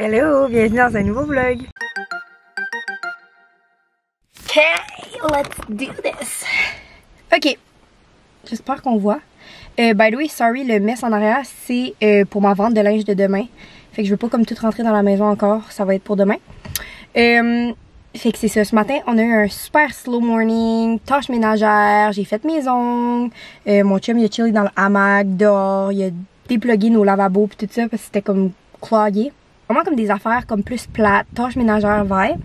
Hello, bienvenue dans un nouveau vlog. Okay, let's do this. Ok, j'espère qu'on voit. By the way, sorry, le mess en arrière, c'est pour ma vente de linge de demain. Fait que je veux pas comme tout rentrer dans la maison encore, ça va être pour demain. Fait que c'est ça, ce matin, on a eu un super slow morning, tâches ménagères, j'ai fait mes ongles, mon chum il a chillé dans le hamac, dehors, il a déplugué nos lavabos pis tout ça parce que c'était comme clogué. Vraiment comme des affaires comme plus plates, tâches ménagères, vibe.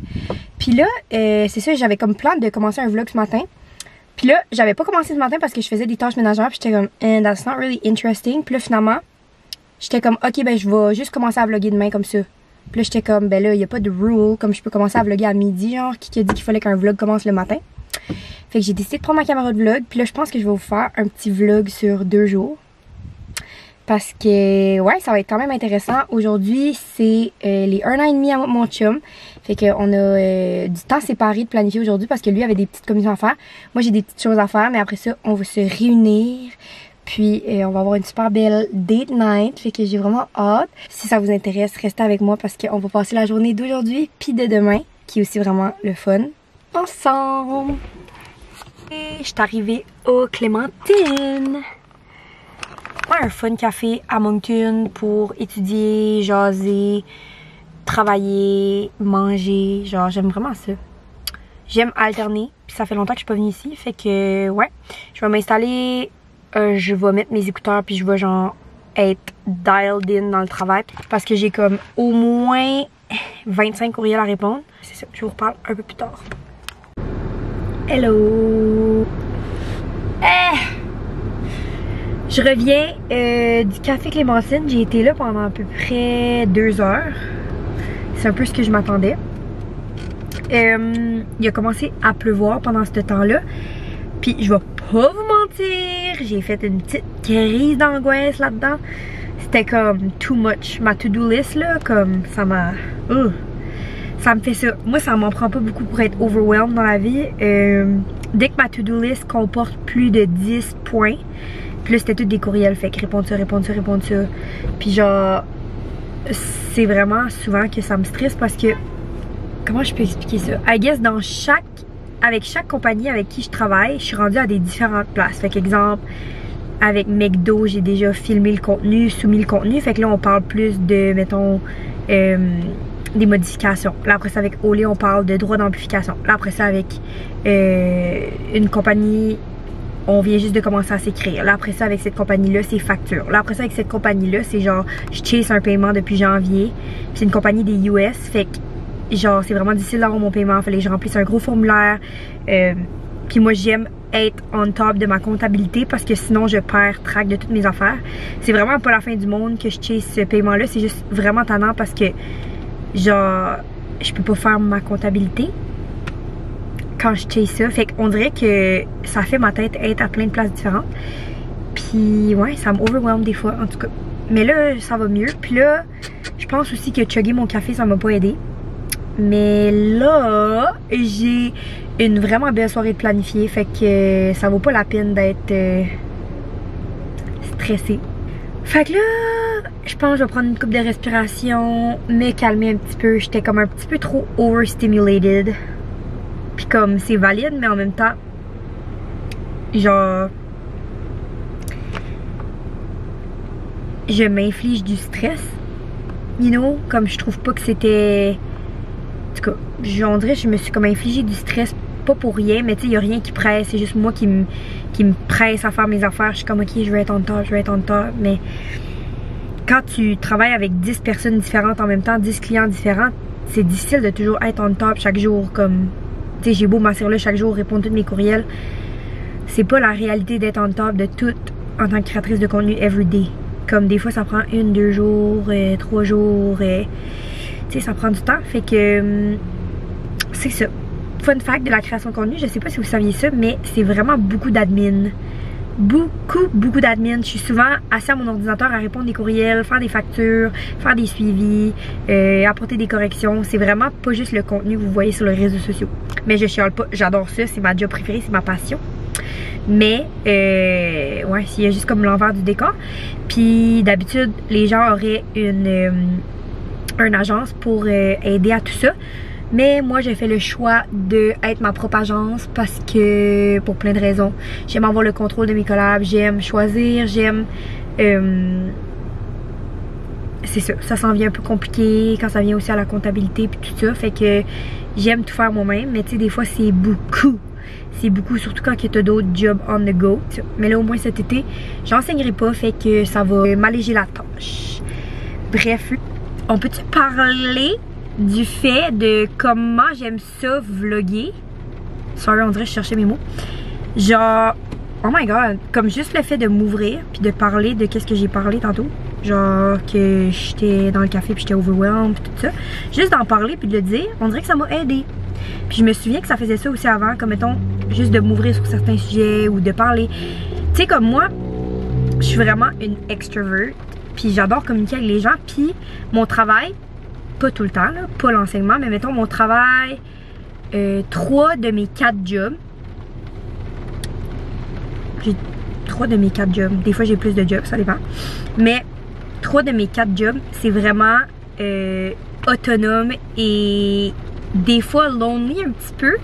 Puis là, c'est ça, j'avais comme plan de commencer un vlog ce matin. Puis là, j'avais pas commencé ce matin parce que je faisais des tâches ménagères puis j'étais comme, that's not really interesting. Puis là, finalement, j'étais comme, ok, ben je vais juste commencer à vlogger demain comme ça. Puis là, j'étais comme, ben là, il n'y a pas de rule, comme je peux commencer à vlogger à midi, genre, qui a dit qu'il fallait qu'un vlog commence le matin. Fait que j'ai décidé de prendre ma caméra de vlog, puis là, je pense que je vais vous faire un petit vlog sur 2 jours. Parce que, ouais, ça va être quand même intéressant. Aujourd'hui, c'est les 1 an et demi à mon chum. Fait qu'on a du temps séparé de planifier aujourd'hui parce que lui avait des petites commissions à faire. Moi, j'ai des petites choses à faire, mais après ça, on va se réunir. Puis on va avoir une super belle date night, fait que j'ai vraiment hâte. Si ça vous intéresse, restez avec moi parce qu'on va passer la journée d'aujourd'hui puis de demain, qui est aussi vraiment le fun, ensemble. Et je suis arrivée au Clémentine. Ouais, un fun café à Moncton pour étudier, jaser, travailler, manger. Genre, j'aime vraiment ça. J'aime alterner, puis ça fait longtemps que je suis pas venue ici, fait que ouais, je vais m'installer. Je vais mettre mes écouteurs puis je vais genre être dialed in dans le travail parce que j'ai comme au moins 25 courriels à répondre. C'est ça, je vous reparle un peu plus tard. Hello! Je reviens du café Clémentine. J'ai été là pendant à peu près 2 heures. C'est un peu ce que je m'attendais. Il a commencé à pleuvoir pendant ce temps-là. Puis je vais pas vous mentir, j'ai fait une petite crise d'angoisse là-dedans. C'était comme too much. Ma to-do list là, comme ça m'a... ça me fait ça. Moi ça m'en prend pas beaucoup pour être overwhelmed dans la vie. Dès que ma to-do list comporte plus de 10 points, puis là c'était tous des courriels, fait que répondre ça, répondre ça, répondre ça. Puis genre, c'est vraiment souvent que ça me stresse parce que... Comment je peux expliquer ça? I guess dans avec chaque compagnie avec qui je travaille, je suis rendue à des différentes places. Fait qu'exemple, avec McDo, j'ai déjà filmé le contenu, soumis le contenu. Fait que là, on parle plus de, mettons, des modifications. Là, après ça, avec Olé, on parle de droits d'amplification. Là, après ça, avec une compagnie, on vient juste de commencer à s'écrire. Là, après ça, avec cette compagnie-là, c'est facture. Là, après ça, avec cette compagnie-là, c'est genre, je chase un paiement depuis janvier. Puis c'est une compagnie des US. Fait que genre c'est vraiment difficile d'avoir mon paiement, fallait que je remplisse un gros formulaire. Puis moi j'aime être on top de ma comptabilité parce que sinon je perds track de toutes mes affaires. C'est vraiment pas la fin du monde que je chase ce paiement là, c'est juste vraiment tannant parce que genre je peux pas faire ma comptabilité quand je chase ça. Fait qu'on dirait que ça fait ma tête être à plein de places différentes. Puis ouais, ça m'overwhelm des fois en tout cas. Mais là ça va mieux. Puis là je pense aussi que chugger mon café ça m'a pas aidé. Mais là, j'ai une vraiment belle soirée de planifier, fait que ça vaut pas la peine d'être stressée. Fait que là, je pense que je vais prendre une coupe de respiration, me calmer un petit peu. J'étais comme un petit peu trop overstimulated. Puis comme c'est valide, mais en même temps, genre, je m'inflige du stress. You know, comme je trouve pas que c'était... En tout cas, on dirait que je me suis comme infligé du stress, pas pour rien, mais tu sais, il n'y a rien qui presse, c'est juste moi qui me presse à faire mes affaires. Je suis comme, ok, je vais être en retard, je vais être en retard. Mais quand tu travailles avec 10 personnes différentes en même temps, 10 clients différents, c'est difficile de toujours être en retard chaque jour. Comme, tu sais, j'ai beau m'assurer là chaque jour, répondre tous mes courriels. C'est pas la réalité d'être en retard de tout en tant que créatrice de contenu everyday. Comme des fois, ça prend 1, 2 jours, 3 jours. Tu sais, ça prend du temps, fait que c'est ça. Fun fact de la création de contenu, je sais pas si vous saviez ça, mais c'est vraiment beaucoup d'admin. Beaucoup d'admin. Je suis souvent assise à mon ordinateur à répondre des courriels, faire des factures, faire des suivis, apporter des corrections. C'est vraiment pas juste le contenu que vous voyez sur les réseaux sociaux. Mais je chiale pas, j'adore ça, c'est ma job préférée, c'est ma passion. Mais ouais, il y a juste comme l'envers du décor. Puis d'habitude, les gens auraient une une agence pour aider à tout ça. Mais moi, j'ai fait le choix d'être ma propre agence parce que, pour plein de raisons, j'aime avoir le contrôle de mes collabs, j'aime choisir, j'aime... c'est ça, ça s'en vient un peu compliqué quand ça vient aussi à la comptabilité puis tout ça. Fait que j'aime tout faire moi-même, mais tu sais, des fois, c'est beaucoup. C'est beaucoup, surtout quand tu as d'autres jobs on the go. Mais là, au moins cet été, j'enseignerai pas, fait que ça va m'alléger la tâche. Bref, on peut-tu parler du fait de comment j'aime ça vlogger? Sorry, on dirait que je cherchais mes mots. Genre, oh my god, comme juste le fait de m'ouvrir puis de parler de qu'est-ce que j'ai parlé tantôt. Genre que j'étais dans le café puis j'étais overwhelmed puis tout ça. Juste d'en parler puis de le dire, on dirait que ça m'a aidé. Puis je me souviens que ça faisait ça aussi avant, comme mettons, juste de m'ouvrir sur certains sujets ou de parler. Tu sais, comme moi, je suis vraiment une extrovert. Puis j'adore communiquer avec les gens. Puis mon travail, pas tout le temps, là, pas l'enseignement, mais mettons mon travail, 3 de mes 4 jobs. J'ai 3 de mes 4 jobs. Des fois j'ai plus de jobs, ça dépend. Mais 3 de mes 4 jobs, c'est vraiment autonome et des fois lonely un petit peu.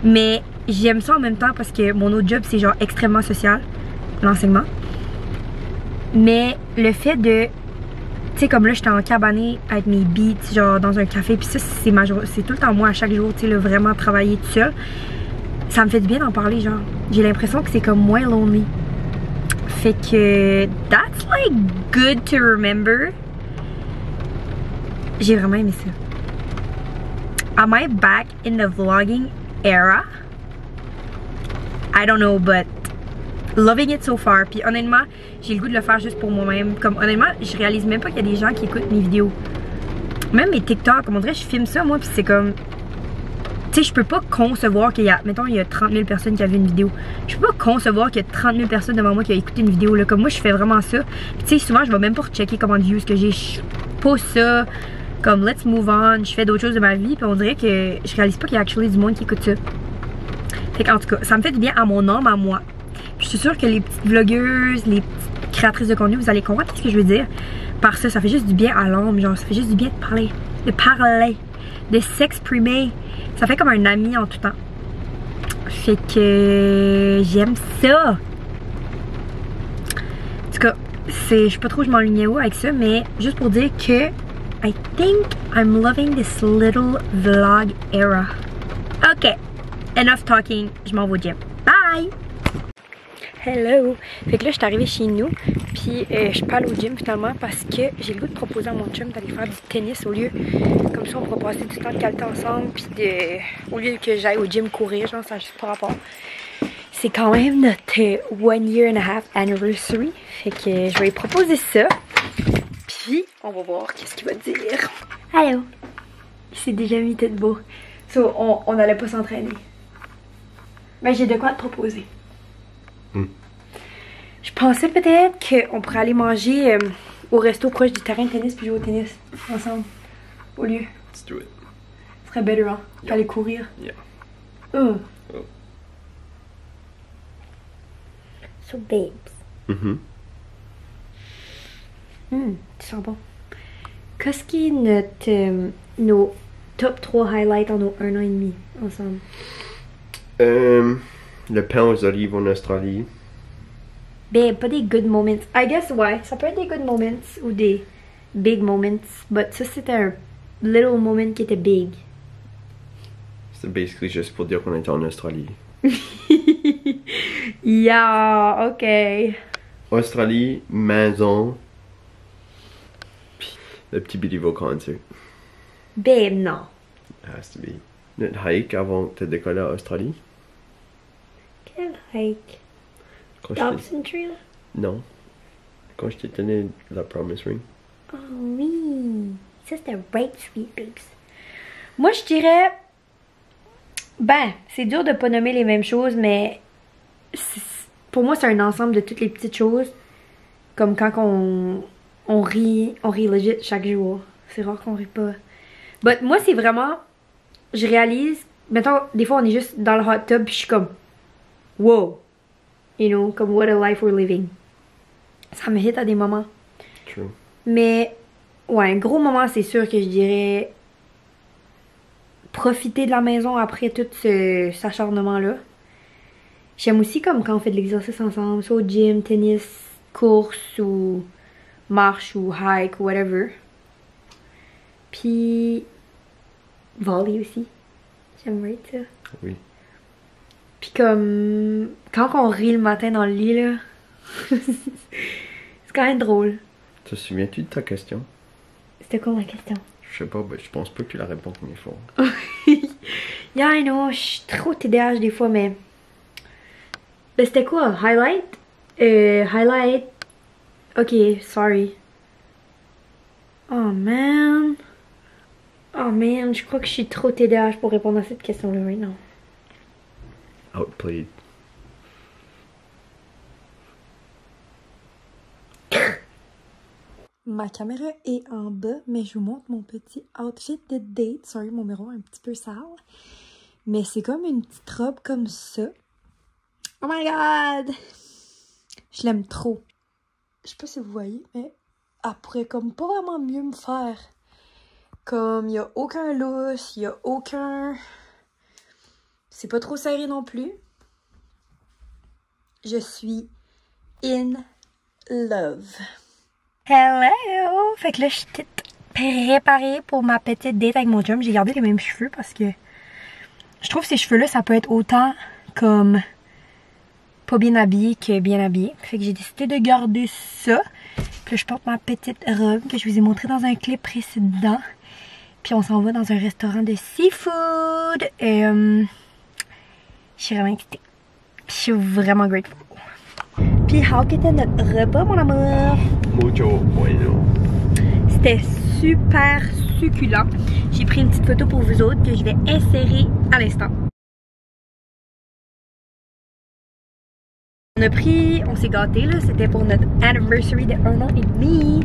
Mais j'aime ça en même temps parce que mon autre job c'est genre extrêmement social, l'enseignement. Mais le fait de, tu sais, comme là j'étais en cabané avec mes beats, genre dans un café, puis ça c'est tout le temps moi à chaque jour, tu sais, là, vraiment travailler tout seul. Ça me fait du bien d'en parler, genre. J'ai l'impression que c'est comme moins lonely. Fait que that's like good to remember. J'ai vraiment aimé ça. Am I back in the vlogging era? I don't know, but loving it so far. Puis honnêtement, j'ai le goût de le faire juste pour moi-même. Comme honnêtement, je réalise même pas qu'il y a des gens qui écoutent mes vidéos. Même mes TikTok, comme on dirait, je filme ça moi, puis c'est comme... Tu sais, je peux pas concevoir qu'il y a... Mettons, il y a 30 000 personnes qui ont vu une vidéo. Je peux pas concevoir qu'il y a 30 000 personnes devant moi qui ont écouté une vidéo. Là. Comme moi, je fais vraiment ça. Tu sais, souvent, je vais même pas rechecker comment de views que j'ai. Je pose ça, comme let's move on. Je fais d'autres choses de ma vie. Puis on dirait que je réalise pas qu'il y a actually du monde qui écoute ça. Fait qu'en tout cas, ça me fait du bien à mon âme, à moi. Puis je suis sûre que les petites vlogueuses, les petites créatrices de contenu, vous allez comprendre ce que je veux dire. Par ça, ça fait juste du bien à l'âme. Genre, ça fait juste du bien de parler, de s'exprimer. Ça fait comme un ami en tout temps. Fait que j'aime ça. En tout cas, je sais pas trop je m'enlignais où avec ça, mais juste pour dire que I think I'm loving this little vlog era. Ok, enough talking, je m'en vais au gym. Bye! Hello! Fait que là, je suis arrivée chez nous, puis je parle au gym finalement parce que j'ai le goût de proposer à mon chum d'aller faire du tennis au lieu. Comme ça, on pourra passer du temps de qualité ensemble, puis au lieu que j'aille au gym courir, genre, ça n'a juste pas rapport. C'est quand même notre 1 year and a half anniversary, fait que je vais lui proposer ça, puis on va voir qu'est-ce qu'il va dire. Hello! Il s'est déjà mis tête beau. So, on n'allait pas s'entraîner. Mais j'ai de quoi te proposer. Je pensais peut-être qu'on pourrait aller manger au resto proche du terrain de tennis puis jouer au tennis ensemble. Au lieu. Let's do it. Ce serait better, hein? Yep. Aller courir. Yeah. Oh. So babes. Tu sens bon. Qu'est-ce qui est nos top 3 highlights en nos 1 an et demi ensemble? Le pain aux olives en Australie. Ben, pas des good moments. I guess, ouais. Ça peut être des good moments ou des big moments. But ça, c'était un little moment qui était big. C'est basically juste pour dire qu'on était en Australie. Yeah, ok. Australie, maison, puis le petit Billy Vo concert. Babe, non. It has to be. Notre hike avant que tu décolles à Australie. Quel hike? Dobson Trail? Non. Quand je t'ai donné la Promise Ring. Oh oui. Ça c'était right sweet babes. Moi, je dirais... Ben, c'est dur de pas nommer les mêmes choses, mais... Pour moi, c'est un ensemble de toutes les petites choses. Comme quand on rit legit chaque jour. C'est rare qu'on rit pas. But moi, c'est vraiment... Je réalise... Mettons, des fois, on est juste dans le hot tub, puis je suis comme... Wow! You know, comme what a life we're living. Ça me hit à des moments. True. Mais Ouais, un gros moment, c'est sûr que je dirais profiter de la maison après tout cet acharnement-là. J'aime aussi comme quand on fait de l'exercice ensemble, soit au gym, tennis, course ou marche ou hike ou whatever. Puis volley aussi. J'aimerais ça. Oui. Puis comme quand on rit le matin dans le lit là, c'est quand même drôle. Te souviens-tu de ta question? C'était quoi ma question? Je sais pas, ben, je pense pas que tu la réponds mais faut. Yeah, I know, je suis trop TDAH des fois, mais... Ben, c'était quoi? Highlight? Highlight... Ok, sorry. Oh man. Oh man, je crois que je suis trop TDAH pour répondre à cette question-là right now. Outplayed. Ma caméra est en bas, mais je vous montre mon petit outfit de date. Sorry, mon miroir est un petit peu sale. Mais c'est comme une petite robe comme ça. Oh my god! Je l'aime trop. Je sais pas si vous voyez, mais elle pourrait comme pas vraiment mieux me faire. Comme, il y a aucun lousse, il y a aucun... C'est pas trop serré non plus. Je suis in love. Hello! Fait que là, je suis toute préparée pour ma petite date avec mon chum. J'ai gardé les mêmes cheveux parce que je trouve que ces cheveux-là, ça peut être autant comme pas bien habillé que bien habillé. Fait que j'ai décidé de garder ça. Puis là, je porte ma petite robe que je vous ai montrée dans un clip précédent. Puis on s'en va dans un restaurant de seafood. Je suis vraiment excitée. Puis je suis vraiment grateful. Puis how qu'était notre repas, mon amour? Mucho bueno. C'était super succulent. J'ai pris une petite photo pour vous autres que je vais insérer à l'instant. On s'est gâtés là, c'était pour notre anniversary de 1 an et demi.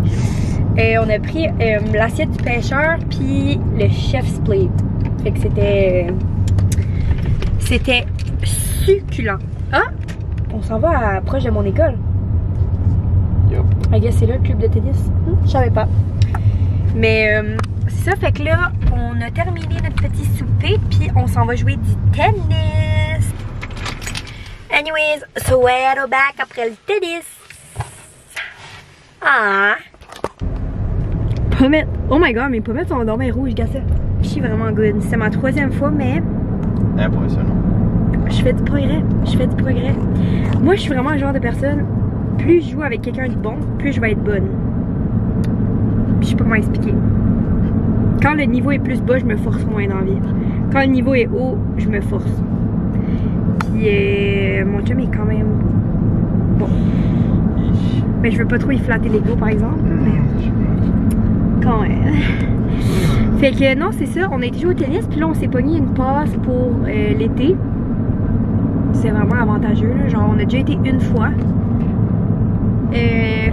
On a pris l'assiette du pêcheur puis le chef's plate. Fait que c'était succulent. Ah! On s'en va proche de mon école. Yup. I guess c'est là le club de tennis. Je savais pas. Mais c'est ça, fait que là, on a terminé notre petit souper, puis on s'en va jouer du tennis. Anyways, so we're back après le tennis. Ah! Pommettes. Oh my god, mes pommettes sont dormées rouges, gars ça. Je suis vraiment good. C'est ma 3e fois, mais... Impressionnant. Je fais du progrès. Je fais du progrès. Moi, je suis vraiment le genre de personne, plus je joue avec quelqu'un de bon, plus je vais être bonne. Je sais pas comment expliquer. Quand le niveau est plus bas, je me force moins d'en vivre. Quand le niveau est haut, je me force. Puis mon chum est quand même bon. Mais je veux pas trop y flatter l'ego par exemple. Mais quand même. Fait que non, c'est ça. On a été jouer au tennis, puis là on s'est pogné une passe pour l'été. C'est vraiment avantageux là. Genre on a déjà été une fois.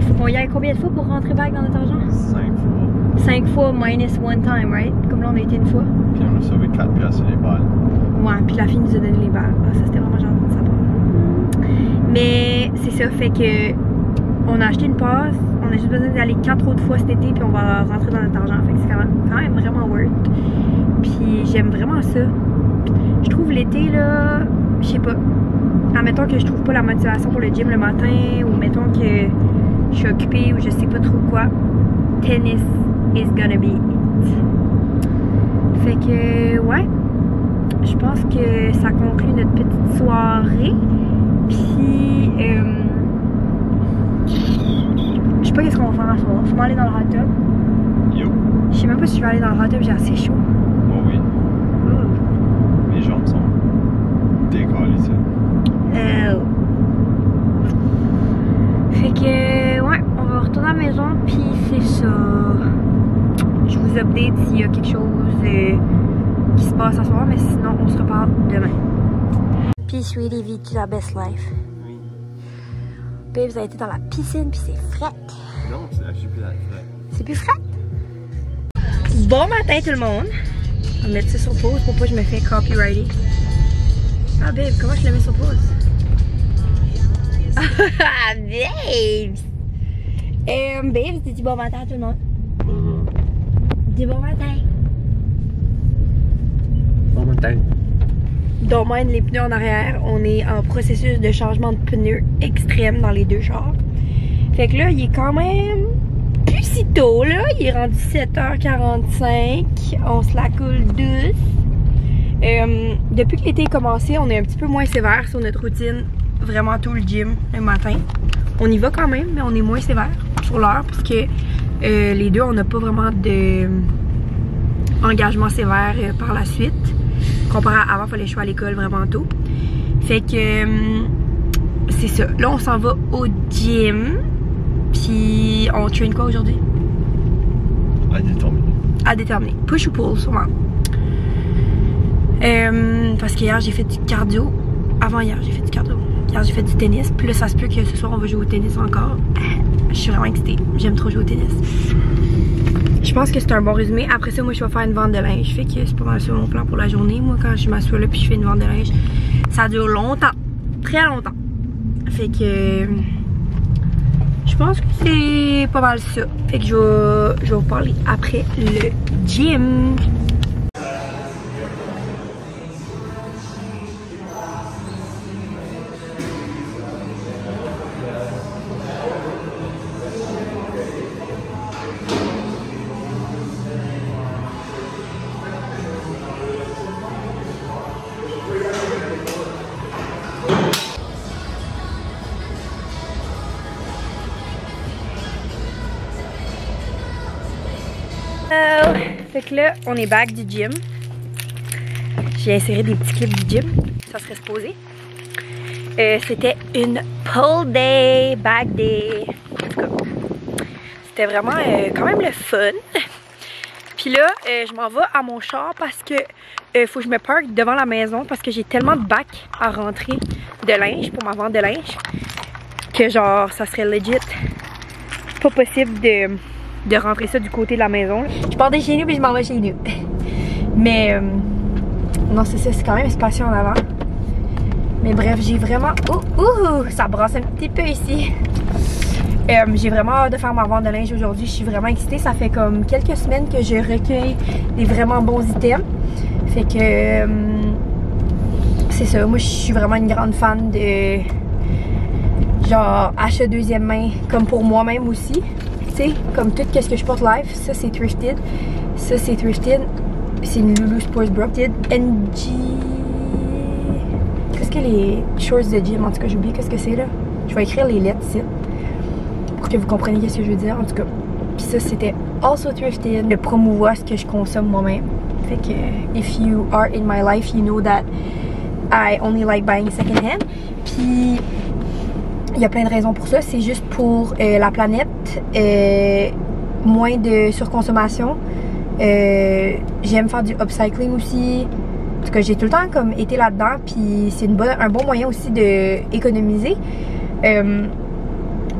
Faut qu'on y aille combien de fois pour rentrer back dans notre argent? 5 fois. 5 fois minus one time, right? Comme là on a été une fois. Puis on a sauvé 4 piastres sur les balles. Ouais, puis la fille nous a donné les balles. Ah, ça c'était vraiment gentil de sa part. Mais c'est ça, fait que on a acheté une passe. On a juste besoin d'aller 4 autres fois cet été, puis on va rentrer dans notre argent. Fait que c'est quand même vraiment worth. Puis j'aime vraiment ça. Je trouve l'été là, je sais pas. Admettons que je trouve pas la motivation pour le gym le matin, ou mettons que je suis occupée ou je sais pas trop quoi. Tennis is gonna be it. Fait que ouais, je pense que ça conclut notre petite soirée. Puis je sais pas qu'est-ce qu'on va faire à soir. Faut aller dans le hot tub. Yo. Je sais même pas si je vais aller dans le hot tub, j'ai assez chaud. Oh oui. Mes jambes sont décollées ça. Fait que ouais, on va retourner à la maison, puis c'est ça. Je vous update s'il y a quelque chose qui se passe à soir, mais sinon on se reparle demain. Puis Sweetie vit la best life. Oui. Babe, vous avez été dans la piscine, puis c'est frais. Non, c'est la super frais. C'est plus frais. Bon matin tout le monde. On va mettre ça sur pause pour pas que je me fais copyrighter. Ah babe, comment je le mets sur pause? Ah babes! Babes, dis bon matin à tout le monde. Dis bon matin. Bon matin. Domaine les pneus en arrière. On est en processus de changement de pneus extrême dans les deux chars. Fait que là, il est quand même plus si tôt, là. Il est rendu 7h45. On se la coule douce. Depuis que l'été est commencé, on est un petit peu moins sévère sur notre routine. Vraiment tôt le gym le matin. On y va quand même, mais on est moins sévère sur l'heure parce que les deux, on n'a pas vraiment de engagement sévère par la suite. Comparé à avant, il fallait que je sois à l'école vraiment tôt. Fait que c'est ça. Là, on s'en va au gym. Puis on traîne quoi aujourd'hui? À déterminer. À déterminer. Push ou pull, sûrement. Parce qu'hier, j'ai fait du cardio. Avant hier, j'ai fait du cardio. Hier, j'ai fait du tennis. Puis là, ça se peut que ce soir, on va jouer au tennis encore. Je suis vraiment excitée. J'aime trop jouer au tennis. Je pense que c'est un bon résumé. Après ça, moi, je vais faire une vente de linge. Fait que c'est pas mal ça mon plan pour la journée. Moi, quand je m'assois là puis je fais une vente de linge, ça dure longtemps. Très longtemps. Fait que je pense que c'est pas mal ça. Fait que je vais vous parler après le gym. Fait que là, on est back du gym. J'ai inséré des petits clips du gym. Ça serait supposé. C'était une pull day, back day. En tout cas, c'était vraiment quand même le fun. Puis là, je m'en vais à mon char parce que faut que je me parque devant la maison parce que j'ai tellement de bacs à rentrer de linge pour ma vente de linge que genre, ça serait legit pas possible de rentrer ça du côté de la maison. Je pars de chez nous puis je m'en vais chez nous. Mais non, c'est ça, c'est quand même spacieux en avant. Mais bref, j'ai vraiment... ça brasse un petit peu ici. J'ai vraiment hâte de faire ma vente de linge aujourd'hui. Je suis vraiment excitée. Ça fait comme quelques semaines que je recueille des vraiment bons items. Fait que c'est ça. Moi, je suis vraiment une grande fan de genre achat deuxième main, comme pour moi-même aussi. Tu sais, comme tout ce que je porte live, ça c'est thrifted, ça c'est thrifted, c'est une Lulu Sports Bra, NG. Qu'est-ce que les shorts de gym, en tout cas j'ai oublié qu'est-ce que c'est là. Je vais écrire les lettres ici pour que vous compreniez ce que je veux dire en tout cas. Puis ça c'était also thrifted, de promouvoir ce que je consomme moi-même. Fait que if you are in my life, you know that I only like buying second hand. Puis il y a plein de raisons pour ça, c'est juste pour la planète, moins de surconsommation. J'aime faire du upcycling aussi. En tout cas, j'ai tout le temps comme été là-dedans, puis c'est un bon moyen aussi d'économiser.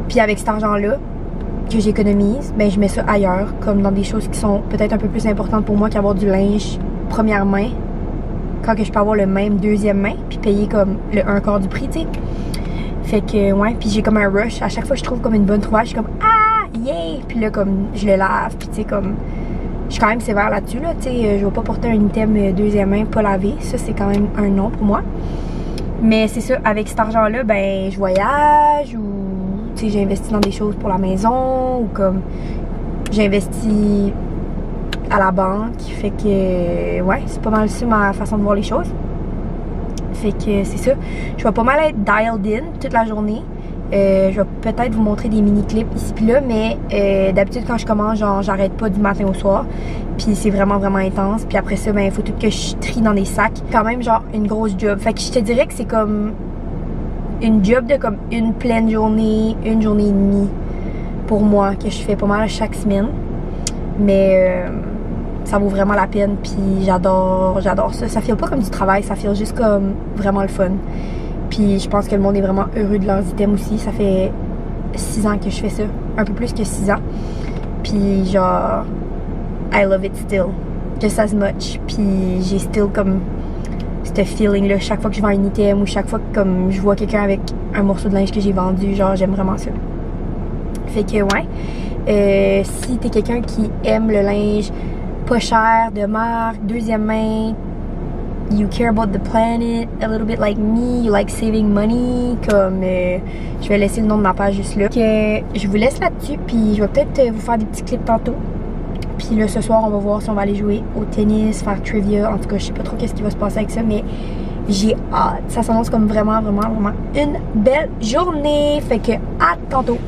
Puis avec cet argent-là que j'économise, ben je mets ça ailleurs, comme dans des choses qui sont peut-être un peu plus importantes pour moi qu'avoir du linge première main, quand que je peux avoir le même deuxième main, puis payer comme le un quart du prix, tu sais. Fait que ouais, puis j'ai comme un rush. À chaque fois que je trouve comme une bonne trouvaille, je suis comme ah yeah, puis là comme je le lave, puis tu sais comme je suis quand même sévère là-dessus là, tu sais, je vais pas porter un item deuxième main pas lavé, ça c'est quand même un non pour moi. Mais c'est ça, avec cet argent-là, ben je voyage ou tu sais j'investis dans des choses pour la maison ou comme j'investis à la banque, fait que ouais, c'est pas mal ça ma façon de voir les choses. Fait que c'est ça. Je vais pas mal être dialed in toute la journée. Je vais peut-être vous montrer des mini-clips ici pis là, mais d'habitude quand je commence, genre j'arrête pas du matin au soir. Puis c'est vraiment intense. Puis après ça, ben il faut tout que je trie dans des sacs. Quand même genre une grosse job. Fait que je te dirais que c'est comme une job de comme une pleine journée, une journée et demie pour moi que je fais pas mal chaque semaine. Mais ça vaut vraiment la peine, puis j'adore ça. Ça file pas comme du travail, ça file juste comme vraiment le fun. Puis je pense que le monde est vraiment heureux de leurs items aussi. Ça fait 6 ans que je fais ça, un peu plus que 6 ans. Puis genre, I love it still, just as much. Puis j'ai still comme ce feeling là chaque fois que je vends un item ou chaque fois que comme je vois quelqu'un avec un morceau de linge que j'ai vendu, genre j'aime vraiment ça. Fait que ouais, si t'es quelqu'un qui aime le linge pas cher, de marque, deuxième main. You care about the planet a little bit like me, you like saving money. Comme je vais laisser le nom de ma page juste là. Que je vous laisse là-dessus, puis je vais peut-être vous faire des petits clips tantôt. Puis là ce soir on va voir si on va aller jouer au tennis, faire trivia. En tout cas je sais pas trop qu'est-ce qui va se passer avec ça, mais j'ai hâte. Ça s'annonce comme vraiment une belle journée. Fait que à tantôt.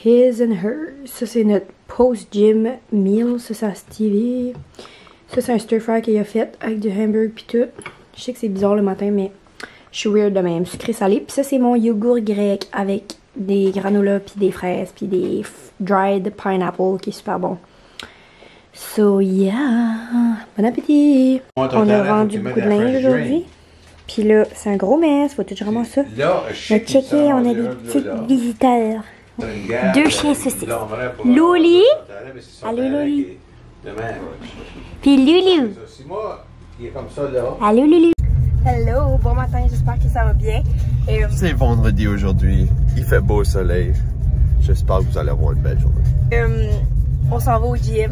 His and hers. Ça c'est notre post-gym meal. Ça c'est à Stevie. Ça c'est un stir fry qu'il a fait avec du hamburger pis tout. Je sais que c'est bizarre le matin, mais je suis weird de même. Sucré salé. Puis ça c'est mon yogourt grec avec des granolas puis des fraises puis des dried pineapple qui est super bon. So yeah, bon appétit. On a vendu beaucoup de linge aujourd'hui. Puis là, c'est un gros mess, faut tout vraiment ça. Mais checker, on a des petits visiteurs. 2 chiens saucisses. Louli. Allô Louli. Puis Loulou. Allô Loulou. Hello, bon matin, j'espère que ça va bien. C'est vendredi aujourd'hui, il fait beau soleil. J'espère que vous allez avoir une belle journée. On s'en va au gym.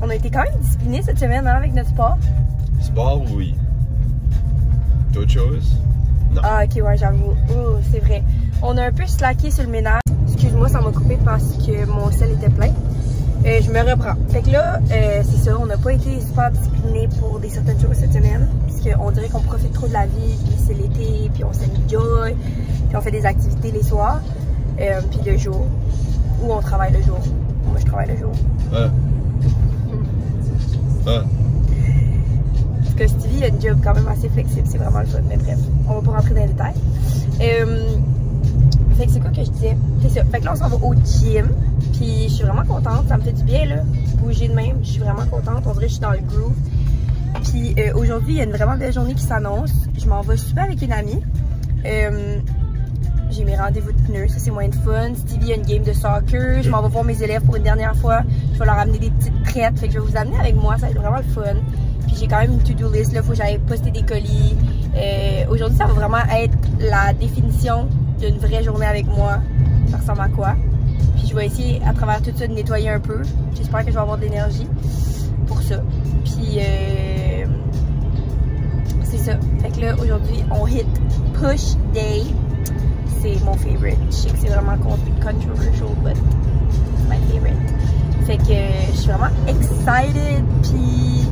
On a été quand même disciplinés cette semaine hein, avec notre sport. Sport, oui. D'autres choses? Non. Ah ok, ouais, j'avoue. Oh, c'est vrai. On a un peu slacké sur le ménage. Excuse-moi, ça m'a coupé parce que mon sel était plein. Je me reprends. Fait que là, c'est ça, on n'a pas été super disciplinés pour des certaines choses cette semaine. Parce qu'on dirait qu'on profite trop de la vie, puis c'est l'été, puis on s'enjoy, puis on fait des activités les soirs, puis le jour. Ou on travaille le jour. Moi, je travaille le jour. Parce que Stevie a une job quand même assez flexible, c'est vraiment le fun, mais bref, on va pas rentrer dans les détails. Fait que c'est quoi que je disais? C'est ça. Fait que là, on s'en va au gym. Puis je suis vraiment contente. Ça me fait du bien, là. Bouger de même. Je suis vraiment contente. On dirait que je suis dans le groove. Puis aujourd'hui, il y a une vraiment belle journée qui s'annonce. Je m'en vais super avec une amie. J'ai mes rendez-vous de pneus. Ça, c'est moins de fun. Stevie a une game de soccer. Je m'en vais voir mes élèves pour une dernière fois. Je vais leur amener des petites traites. Fait que je vais vous amener avec moi. Ça va être vraiment le fun. Puis j'ai quand même une to-do list. Là, faut que j'aille poster des colis. Aujourd'hui, ça va vraiment être la définition d'une vraie journée avec moi. Ça ressemble à quoi? Puis je vais essayer à travers tout ça de nettoyer un peu. J'espère que je vais avoir de l'énergie pour ça. Puis c'est ça. Fait que là aujourd'hui on hit push day. C'est mon favorite. Je sais que c'est vraiment controversial, but it's my favorite. Fait que je suis vraiment excited. Puis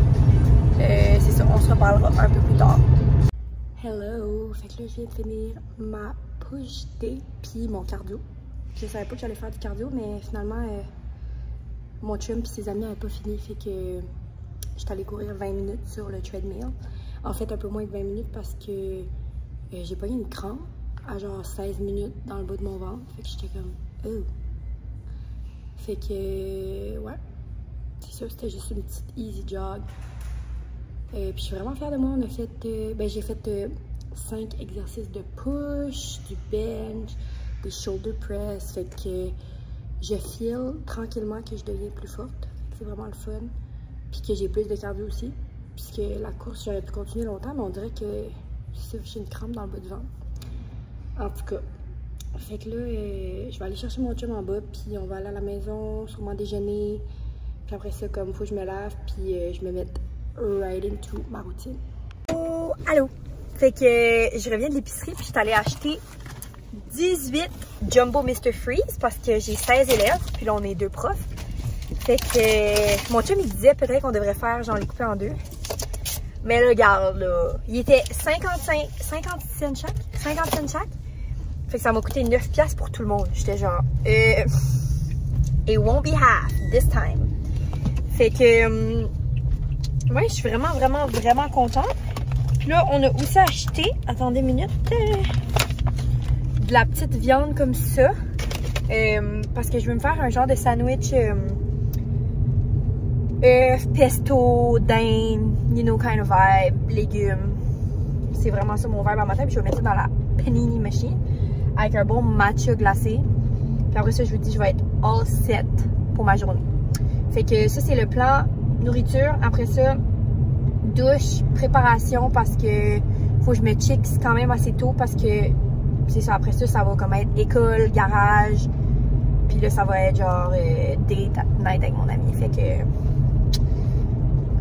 c'est ça, on se reparlera un peu plus tard. Hello! Fait que là je viens de finir ma push day puis mon cardio. Je savais pas que j'allais faire du cardio, mais finalement mon chum et ses amis n'avaient pas fini, fait que j'étais allée courir 20 minutes sur le treadmill. En fait un peu moins de 20 minutes parce que j'ai pogné une crampe à genre 16 minutes dans le bas de mon ventre, fait que j'étais comme oh. Fait que ouais, c'est ça, c'était juste une petite easy jog. Puis je suis vraiment fière de moi. On a fait j'ai fait 5 exercices de push, du bench, des shoulder press, fait que je feel tranquillement que je deviens plus forte. C'est vraiment le fun. Puis que j'ai plus de cardio aussi. Puisque la course, j'aurais pu continuer longtemps, mais on dirait que j'ai une crampe dans le bas du ventre. En tout cas. Fait que là, je vais aller chercher mon chum en bas, puis on va aller à la maison, sûrement déjeuner. Puis après ça, comme faut que je me lave, puis je me mette right into ma routine. Oh, allô! Fait que je reviens de l'épicerie, puis je suis allée acheter 18 Jumbo Mr. Freeze parce que j'ai 16 élèves, puis là on est 2 profs. Fait que mon chum il disait peut-être qu'on devrait faire genre les couper en 2. Mais là, regarde là, il était 50 cents chaque. 50 cents chaque. Fait que ça m'a coûté 9$ pour tout le monde. J'étais genre it won't be half this time. Fait que ouais, je suis vraiment contente. Puis là, on a aussi acheté, attendez une minute, de la petite viande comme ça. Parce que je veux me faire un genre de sandwich pesto, dinde, you know, kind of vibe, légumes. C'est vraiment ça mon vibe à matin. Puis je vais mettre ça dans la panini machine avec un bon matcha glacé. Puis après ça, je vous dis, je vais être all set pour ma journée. Fait que ça, c'est le plan nourriture. Après ça, douche, préparation parce que faut que je me check quand même assez tôt parce que c'est ça. Après ça, ça va comme être école, garage, Puis là, ça va être genre date night avec mon ami.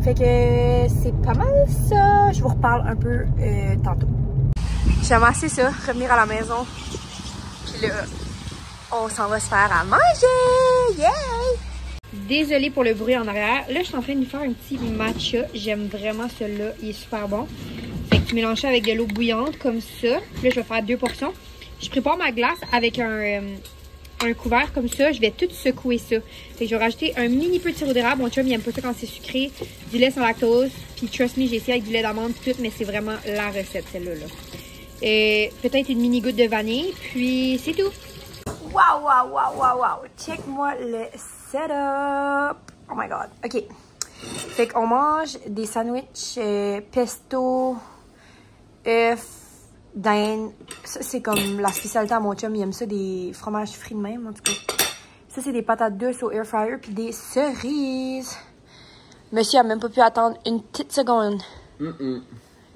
Fait que c'est pas mal ça. Je vous reparle un peu tantôt. J'aime assez ça, revenir à la maison. Puis là, on s'en va se faire à manger! Yay! Désolée pour le bruit en arrière. Là, je suis en train de faire un petit matcha. J'aime vraiment celui-là. Il est super bon. Fait que tu mélanges ça avec de l'eau bouillante comme ça. Puis là, je vais faire 2 portions. Je prépare ma glace avec un couvert comme ça. Je vais tout secouer ça. Fait que je vais rajouter un mini peu de sirop d'érable. Mon chum, il aime pas ça quand c'est sucré. Du lait sans lactose. Puis trust me, j'ai essayé avec du lait d'amande tout, mais c'est vraiment la recette, celle-là. Et peut-être une mini goutte de vanille. Puis c'est tout. Waouh, waouh, waouh, waouh, waouh. Check-moi le setup. Oh my god. OK. Fait qu'on mange des sandwichs pesto, œufs, dinde. Ça, c'est comme la spécialité à mon chum. Il aime ça, des fromages frits de même, en tout cas. Ça, c'est des patates douces au air fryer puis des cerises. Monsieur a même pas pu attendre une petite seconde.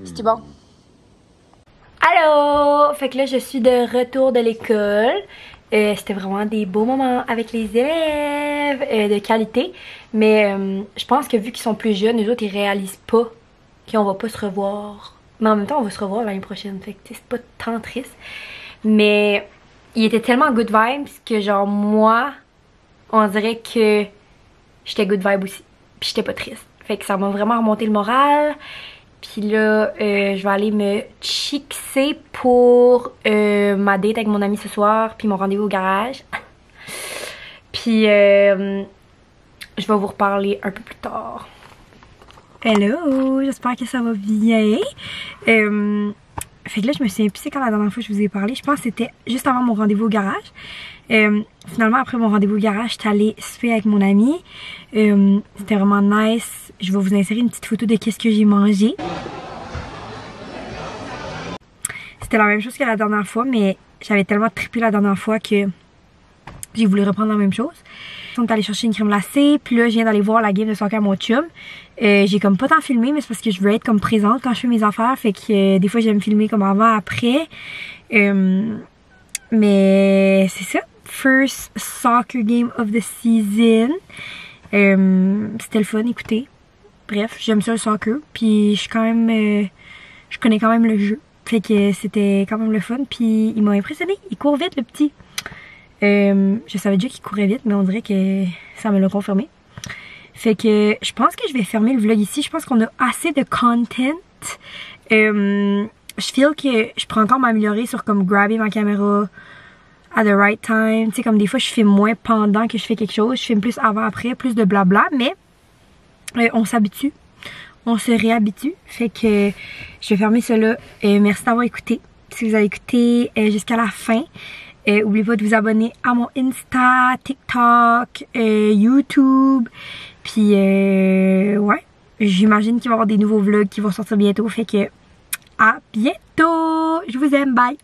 C'était bon? Allô! Fait que là, je suis de retour de l'école. C'était vraiment des beaux moments avec les élèves de qualité. Mais je pense que vu qu'ils sont plus jeunes, les autres, ils réalisent pas qu'on va pas se revoir. Mais en même temps, on va se revoir l'année prochaine. Fait que c'est pas tant triste. Mais il était tellement good vibes que genre moi, on dirait que j'étais good vibe aussi. Puis j'étais pas triste. Fait que ça m'a vraiment remonté le moral. Puis là, je vais aller me chixer pour ma date avec mon ami ce soir. Puis mon rendez-vous au garage. Puis je vais vous reparler un peu plus tard. Hello! J'espère que ça va bien. Fait que là, je me souviens plus c'est quand la dernière fois que je vous ai parlé. Je pense que c'était juste avant mon rendez-vous au garage. Finalement, après mon rendez-vous au garage, j'étais allée souper avec mon ami. C'était vraiment nice. Je vais vous insérer une petite photo de qu'est-ce que j'ai mangé. C'était la même chose que la dernière fois, mais j'avais tellement trippé la dernière fois que j'ai voulu reprendre la même chose. On est allé chercher une crème glacée, puis là, je viens d'aller voir la game de soccer à mon chum. J'ai comme pas tant filmé, mais c'est parce que je veux être comme présente quand je fais mes affaires. Fait que des fois, j'aime filmer comme avant, après. Mais c'est ça. First soccer game of the season. C'était le fun, écoutez. Bref, j'aime ça le soccer. Puis je suis quand même... je connais quand même le jeu. Fait que c'était quand même le fun. Puis il m'a impressionné. Il court vite, le petit. Je savais déjà qu'il courait vite, mais on dirait que ça me l'a confirmé. Fait que je pense que je vais fermer le vlog ici. Je pense qu'on a assez de content. Je feel que je pourrais encore m'améliorer sur comme grabber ma caméra at the right time. Tu sais, comme des fois je filme moins pendant que je fais quelque chose. Je filme plus avant, après, plus de blabla. Mais on s'habitue. On se réhabitue. Fait que je vais fermer cela. Merci d'avoir écouté. Si vous avez écouté jusqu'à la fin. N'oubliez pas de vous abonner à mon Insta, TikTok, YouTube. Puis ouais, j'imagine qu'il va y avoir des nouveaux vlogs qui vont sortir bientôt. Fait que à bientôt. Je vous aime, bye.